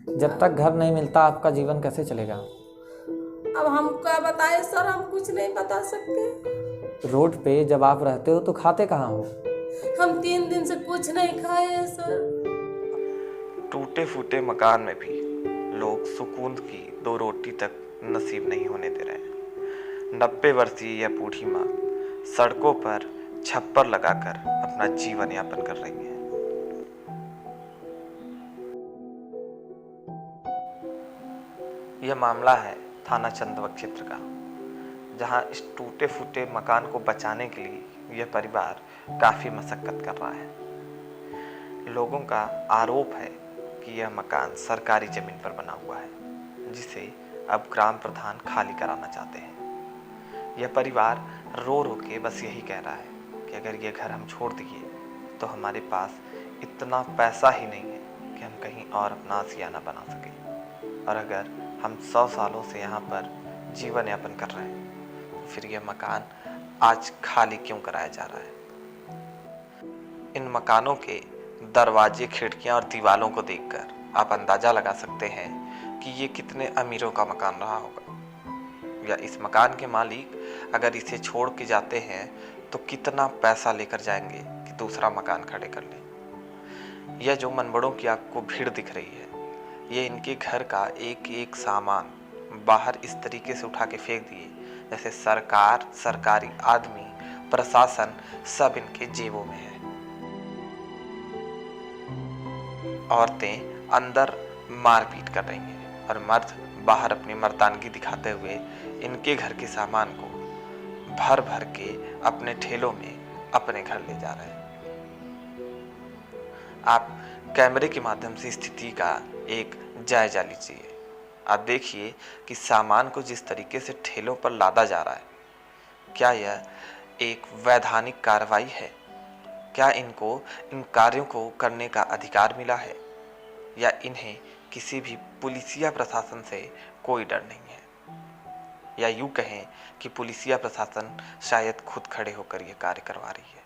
जब तक घर नहीं मिलता आपका जीवन कैसे चलेगा? अब हम क्या बताएं सर, हम कुछ नहीं बता सकते। रोड पे जब आप रहते हो तो खाते कहाँ हो? हम 3 दिन से कुछ नहीं खाए हैं सर। टूटे फूटे मकान में भी लोग सुकून की 2 रोटी तक नसीब नहीं होने दे रहे हैं। 90 वर्षीय यह बूढ़ी माँ सड़कों पर छप्पर लगाकर अपना जीवन यापन कर रही है। यह मामला है थाना चंदवा क्षेत्र का, जहां इस टूटे फूटे मकान को बचाने के लिए यह परिवार काफ़ी मशक्कत कर रहा है। लोगों का आरोप है कि यह मकान सरकारी ज़मीन पर बना हुआ है, जिसे अब ग्राम प्रधान खाली कराना चाहते हैं। यह परिवार रो रो के बस यही कह रहा है कि अगर ये घर हम छोड़ दिए तो हमारे पास इतना पैसा ही नहीं है कि हम कहीं और अपना आशियाना बना सकें, और अगर हम 100 सालों से यहाँ पर जीवन यापन कर रहे हैं तो फिर यह मकान आज खाली क्यों कराया जा रहा है। इन मकानों के दरवाजे, खिड़कियां और दीवालों को देखकर आप अंदाजा लगा सकते हैं कि ये कितने अमीरों का मकान रहा होगा, या इस मकान के मालिक अगर इसे छोड़ के जाते हैं तो कितना पैसा लेकर जाएंगे कि दूसरा मकान खड़े कर लें। यह जो मनबड़ों की आपको भीड़ दिख रही है, ये इनके घर का एक एक सामान बाहर इस तरीके से उठा के फेंक दिए जैसे सरकार, सरकारी आदमी, प्रशासन सब इनके जेबों में है। औरतें अंदर मारपीट कर रही हैं और मर्द बाहर अपनी मर्दानगी दिखाते हुए इनके घर के सामान को भर भर के अपने ठेलों में अपने घर ले जा रहे हैं। आप कैमरे के माध्यम से स्थिति का एक जायजा लीजिए। आप देखिए कि सामान को जिस तरीके से ठेलों पर लादा जा रहा है, क्या यह एक वैधानिक कार्रवाई है? क्या इनको इन कार्यों को करने का अधिकार मिला है, या इन्हें किसी भी पुलिसिया प्रशासन से कोई डर नहीं है? या यूं कहें कि पुलिसिया प्रशासन शायद खुद खड़े होकर यह कार्य करवा रही है।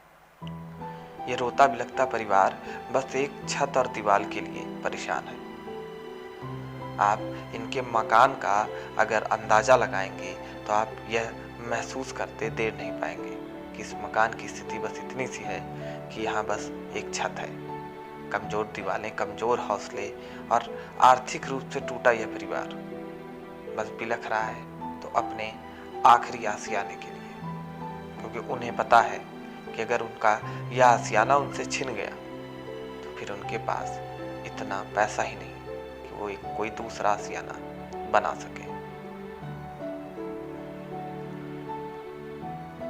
ये रोता बिलखता परिवार बस एक छत और दीवार के लिए परेशान है। आप इनके मकान का अगर अंदाज़ा लगाएंगे तो आप यह महसूस करते देर नहीं पाएंगे कि इस मकान की स्थिति बस इतनी सी है कि यहाँ बस एक छत है, कमज़ोर दीवारें, कमज़ोर हौसले, और आर्थिक रूप से टूटा यह परिवार बस बिलख रहा है तो अपने आखिरी आशियाने के लिए, क्योंकि उन्हें पता है कि अगर उनका यह आशियाना उनसे छिन गया तो फिर उनके पास इतना पैसा ही नहीं कि वो एक कोई दूसरा आशियाना बना सके।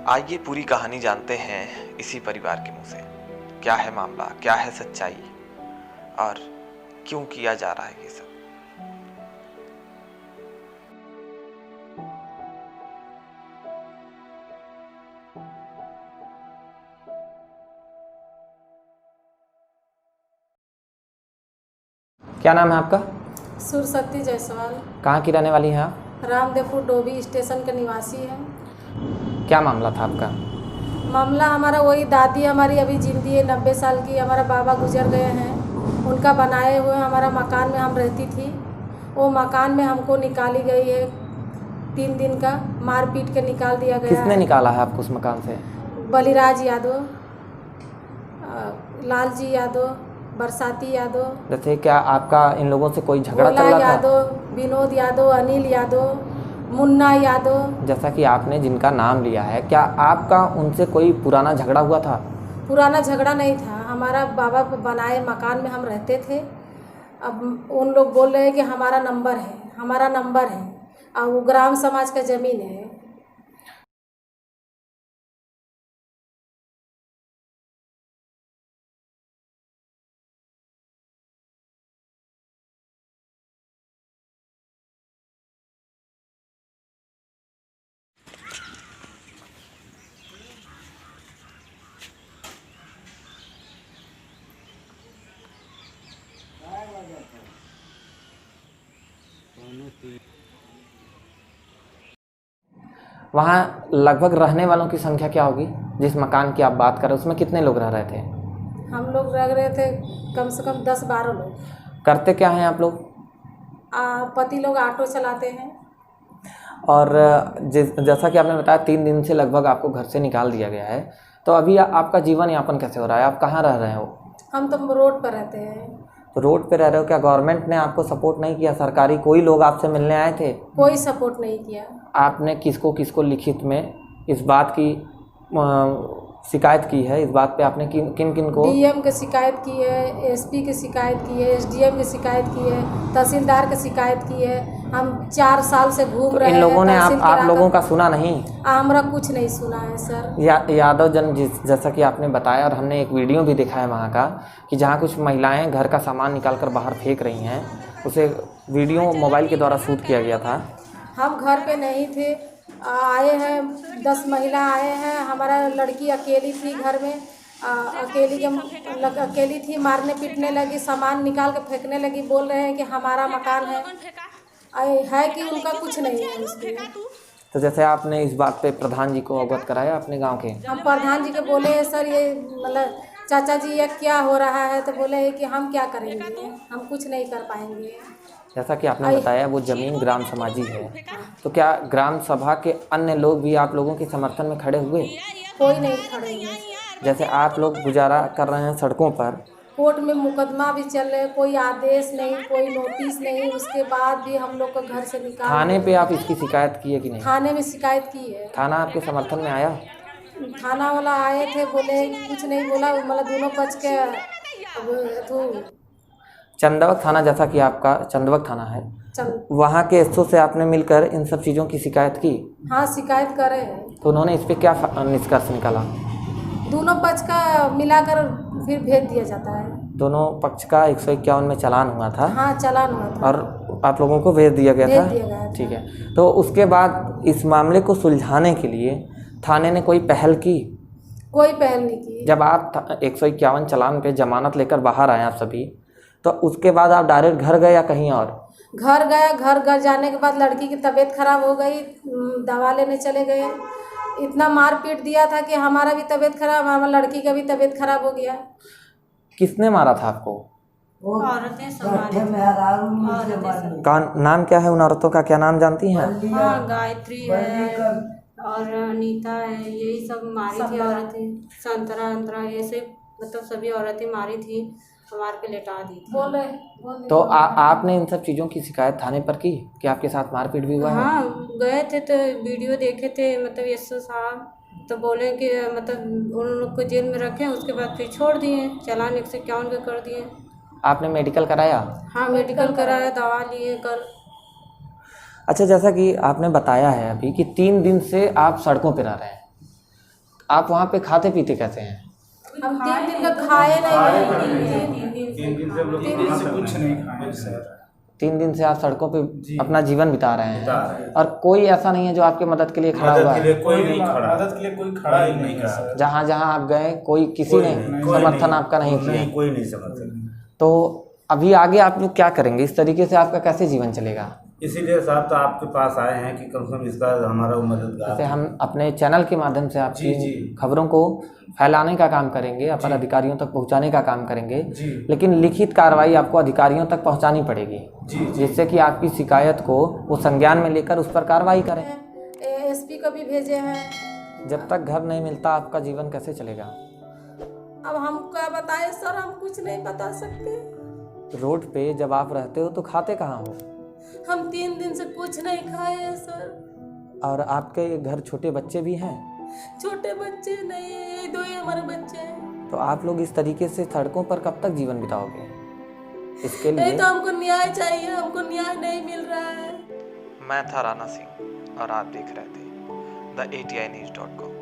आइए पूरी कहानी जानते हैं इसी परिवार के मुंह से। क्या है मामला, क्या है सच्चाई, और क्यों किया जा रहा है ये सब। क्या नाम है आपका? सुरशक्ति जायसवाल। कहाँ की रहने वाली हैं आप? रामदेवपुर डोभी स्टेशन के निवासी है। क्या मामला था आपका? मामला हमारा वही, दादी हमारी अभी जिंदी है, 90 साल की। हमारा बाबा गुजर गए हैं, उनका बनाए हुए हमारा मकान में हम रहती थी। वो मकान में हमको निकाली गई है 3 दिन का, मार पीट के निकाल दिया गया। किसने निकाला है आपको उस मकान से? बलिराज यादव, लालजी यादव, बरसाती यादव, जैसे क्या आपका इन लोगों से कोई झगड़ा चल भोला रहा था? यादव, विनोद यादव, अनिल यादव, मुन्ना यादव। जैसा कि आपने जिनका नाम लिया है, क्या आपका उनसे कोई पुराना झगड़ा हुआ था? पुराना झगड़ा नहीं था। हमारा बाबा बनाए मकान में हम रहते थे। अब उन लोग बोल रहे हैं कि हमारा नंबर है, हमारा नंबर है, और वो ग्राम समाज का ज़मीन है। वहाँ लगभग रहने वालों की संख्या क्या होगी? जिस मकान की आप बात कर रहे हैं उसमें कितने लोग रह रहे थे? हम लोग रह रहे थे कम से कम 10-12 लोग। करते क्या हैं आप लोग? पति लोग ऑटो चलाते हैं। और जैसा कि आपने बताया 3 दिन से लगभग आपको घर से निकाल दिया गया है, तो अभी आपका जीवन यापन कैसे हो रहा है? आप कहाँ रह रहे हो? हम तो रोड पर रहते हैं। तो रोड पे रह रहे हो, क्या गवर्नमेंट ने आपको सपोर्ट नहीं किया? सरकारी कोई लोग आपसे मिलने आए थे? कोई सपोर्ट नहीं किया। आपने किसको किसको लिखित में इस बात की शिकायत की है? इस बात पे आपने किन किन को? डीएम के शिकायत की है, एसपी के शिकायत की है, एसडीएम के शिकायत की है, तहसीलदार के शिकायत की है। हम 4 साल से घूम रहे हैं। इन लोगों ने आप लोगों का सुना नहीं? हमारा कुछ नहीं सुना है सर। यादव जन जैसा कि आपने बताया, और हमने एक वीडियो भी देखा है वहाँ का, कि जहाँ कुछ महिलाएं घर का सामान निकाल कर बाहर फेंक रही हैं, उसे वीडियो मोबाइल के द्वारा शूट किया गया था। हम घर पे नहीं थे, आए हैं 10 महिला आए हैं। हमारा लड़की अकेली थी घर में, अकेली थी, मारने पीटने लगी, सामान निकाल के फेंकने लगी। बोल रहे हैं कि हमारा मकान है कि उनका कुछ नहीं है उसमें। तो जैसे आपने इस बात पे प्रधान जी को अवगत कराया अपने गांव के? हम प्रधान जी के बोले सर ये मतलब चाचा जी ये क्या हो रहा है, तो बोले कि हम क्या करेंगे, हम कुछ नहीं कर पाएंगे। जैसा कि आपने बताया वो ज़मीन ग्राम समाजी है, तो क्या ग्राम सभा के अन्य लोग भी आप लोगों के समर्थन में खड़े हुए? कोई नहीं खड़े हुए। जैसे आप लोग गुजारा कर रहे हैं सड़कों पर, कोर्ट में मुकदमा भी चल रहे, कोई आदेश नहीं, कोई नोटिस नहीं, उसके बाद भी हम लोग को घर से निकाल। थाने पे आप इसकी शिकायत की है कि नहीं? थाने में शिकायत की है। थाना आपके समर्थन में आया? थाना वाला आए थे, बोले कुछ नहीं बोला, मतलब दोनों पक्ष के चंदवक थाना, जैसा कि आपका चंदवक थाना है, वहाँ के एसओ से आपने मिलकर इन सब चीज़ों की शिकायत की? हाँ शिकायत करे हैं। तो उन्होंने इस पर क्या निष्कर्ष निकाला? दोनों पक्ष का मिलाकर फिर भेज दिया जाता है। दोनों पक्ष का 151 में चालान हुआ था? हाँ चालान हुआ था। और आप लोगों को भेज दिया गया था? ठीक है। तो उसके बाद इस मामले को सुलझाने के लिए थाने ने कोई पहल की? कोई पहल नहीं की। जब आप 151 चालान पे जमानत लेकर बाहर आए आप सभी, तो उसके बाद आप डायरेक्ट घर गए या कहीं और? घर गया। घर जाने के बाद लड़की की तबीयत खराब हो गई, दवा लेने चले गए। इतना मार पीट दिया था कि हमारा भी तबीयत खराब, हमारी लड़की का भी तबीयत खराब हो गया। किसने मारा था आपको? औरतें सब का नाम क्या है उन औरतों का, क्या नाम जानती हैं? हाँ गायत्री है और अनीता है, यही सब मारी थी औरतें। संतरा ये सब मतलब सभी औरतें मारी थी, मार के लेटा दी थी। बोले तो आपने इन सब चीज़ों की शिकायत थाने पर की कि आपके साथ मारपीट भी हुआ है? हाँ गए थे तो वीडियो देखे थे, मतलब एसओ साहब तो बोले कि मतलब उन लोग को जेल में रखें, उसके बाद फिर छोड़ दिए, चालान 151 का कर दिए। आपने मेडिकल कराया? हाँ मेडिकल कराया, दवा लिए कल। अच्छा, जैसा कि आपने बताया है अभी कि 3 दिन से आप सड़कों पर रह रहे हैं, आप वहाँ पे खाते पीते कैसे हैं? हम 3 दिन का खाए नहीं। 3 दिन से आप सड़कों पे अपना जीवन बिता रहे हैं, और कोई ऐसा नहीं है जो आपके मदद के लिए खड़ा हुआ है? कोई नहीं खड़ा, मदद के लिए कोई खड़ा ही नहीं है। जहाँ जहाँ आप गए कोई किसी ने समर्थन आपका नहीं किया? कोई नहीं समर्थन। तो अभी आगे आप लोग क्या करेंगे? इस तरीके से आपका कैसे जीवन चलेगा? इसीलिए साहब तो आपके पास आए हैं कि कम से कम इसका हमारा मददगार। जैसे हम अपने चैनल के माध्यम से आपकी खबरों को फैलाने का काम करेंगे, अपन अधिकारियों तक पहुंचाने का काम करेंगे, लेकिन लिखित कार्रवाई आपको अधिकारियों तक पहुंचानी पड़ेगी, जिससे कि आपकी शिकायत को वो संज्ञान में लेकर उस पर कार्रवाई करें। एसपी को भी भेजे हैं। जब तक घर नहीं मिलता आपका जीवन कैसे चलेगा? अब हम क्या बताएं सर, हम कुछ नहीं बता सकते। रोड पे जब आप रहते हो तो खाते कहाँ हो? हम 3 दिन से कुछ नहीं खाए हैं सर। और आपके घर छोटे बच्चे भी हैं? छोटे बच्चे नहीं है, ये 2 ही हमारे बच्चे हैं। तो आप लोग इस तरीके से सड़कों पर कब तक जीवन बिताओगे? इसके लिए नहीं तो हमको न्याय चाहिए, हमको न्याय नहीं मिल रहा है। मैं था राणा सिंह और आप देख रहे थे theATInews.com।